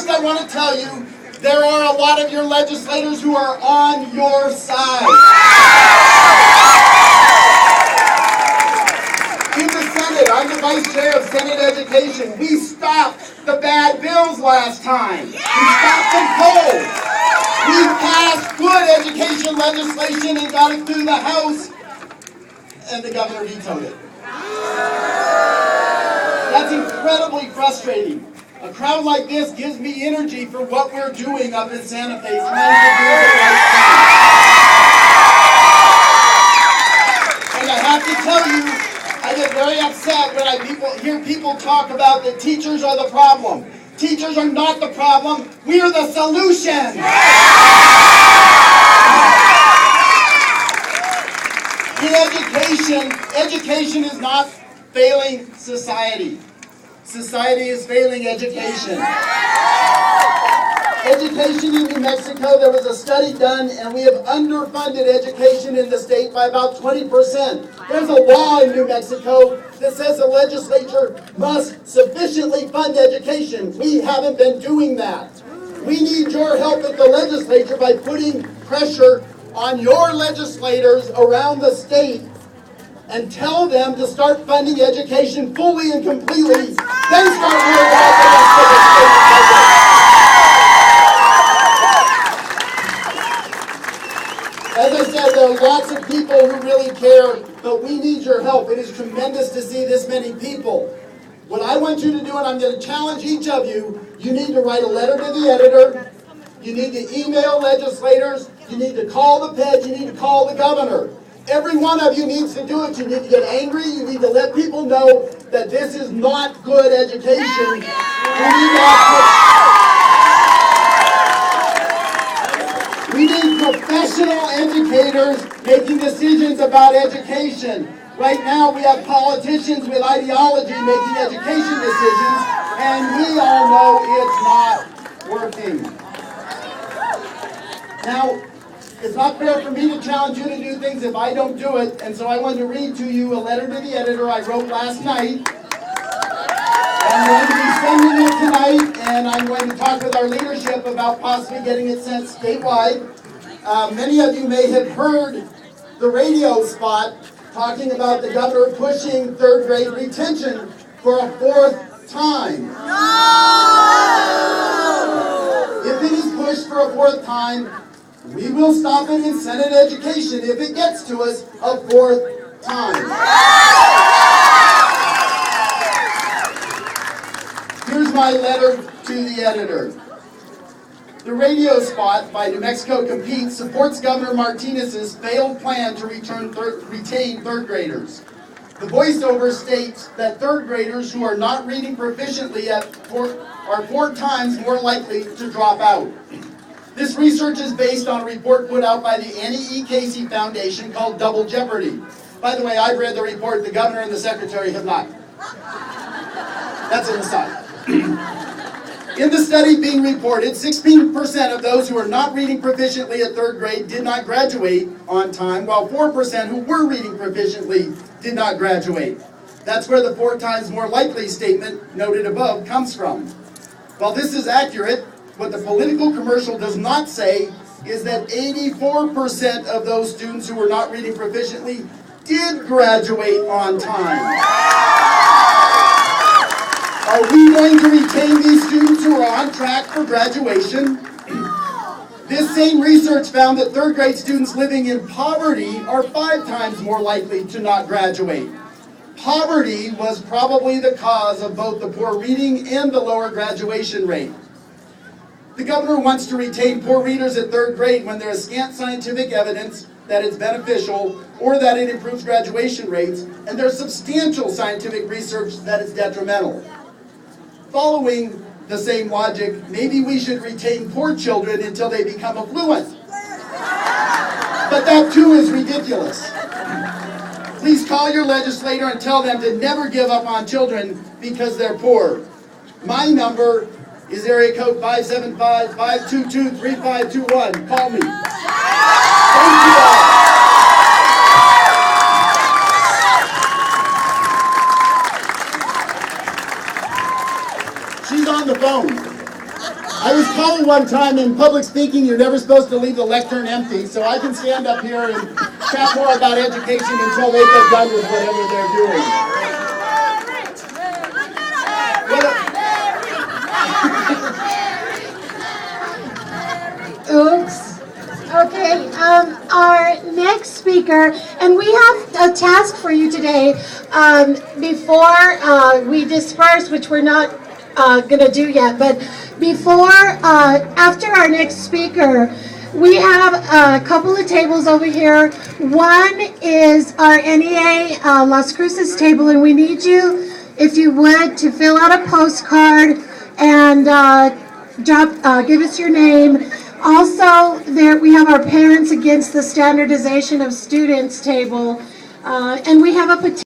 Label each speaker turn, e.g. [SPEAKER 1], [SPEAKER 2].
[SPEAKER 1] first I want to tell you, there are a lot of your legislators who are on your side. In the Senate, I'm the Vice Chair of Senate Education. We stopped the bad bills last time. We stopped them cold. We passed good education legislation and got it through the House, and the governor vetoed it. That's incredibly frustrating. A crowd like this gives me energy for what we're doing up in Santa Fe, trying to do the right thing. And I have to tell you, I get very upset when I hear people talk about that teachers are the problem. Teachers are not the problem. We are the solution. In education is not failing society. Society is failing education. Education in New Mexico, there was a study done, and we have underfunded education in the state by about 20%. There's a law in New Mexico that says the legislature must sufficiently fund education. We haven't been doing that. We need your help at the legislature by putting pressure on your legislators around the state and tell them to start funding education fully and completely, then start worrying about the rest of the state budget. As I said, there are lots of people who really care, but we need your help. It is tremendous to see this many people. What I want you to do, and I'm going to challenge each of you, you need to write a letter to the editor, you need to email legislators, you need to call the PED, you need to call the governor. Every one of you needs to do it. You need to get angry. You need to let people know that this is not good education. We need professional educators making decisions about education. Right now we have politicians with ideology making education decisions, and we all know it's not working. Now, it's not fair for me to challenge you to do things if I don't do it, and so I wanted to read to you a letter to the editor I wrote last night. I'm going to be sending it tonight, and I'm going to talk with our leadership about possibly getting it sent statewide. Many of you may have heard the radio spot talking about the governor pushing third grade retention for a fourth time. No! If it is pushed for a fourth time, we will stop it in Senate Education if it gets to us a fourth time. Here's my letter to the editor. The radio spot by New Mexico Competes supports Governor Martinez's failed plan to retain third graders. The voiceover states that third graders who are not reading proficiently are 4 times more likely to drop out. This research is based on a report put out by the Annie E. Casey Foundation called Double Jeopardy. By the way, I've read the report, the governor and the secretary have not. That's an aside. In the study being reported, 16% of those who are not reading proficiently at third grade did not graduate on time, while 4% who were reading proficiently did not graduate. That's where the 4 times more likely statement noted above comes from. While this is accurate, what the political commercial does not say is that 84% of those students who were not reading proficiently did graduate on time. Are we going to retain these students who are on track for graduation? This same research found that third grade students living in poverty are 5 times more likely to not graduate. Poverty was probably the cause of both the poor reading and the lower graduation rate. The governor wants to retain poor readers at third grade when there is scant scientific evidence that it's beneficial or that it improves graduation rates, and there's substantial scientific research that it's detrimental. Following the same logic, maybe we should retain poor children until they become affluent. But that too is ridiculous. Please call your legislator and tell them to never give up on children because they're poor. My number is area code 575-522-3521. Call me. Thank you all. She's on the phone. I was told one time in public speaking you're never supposed to leave the lectern empty, so I can stand up here and chat more about education until they get done with whatever they're doing.
[SPEAKER 2] Oops. Okay, our next speaker, and we have a task for you today before we disperse, which we're not going to do yet, but after our next speaker, we have a couple of tables over here. One is our NEA Las Cruces table, and we need you, if you would, to fill out a postcard and give us your name. Also, there we have our Parents Against the Standardization of Students table, and we have a petition.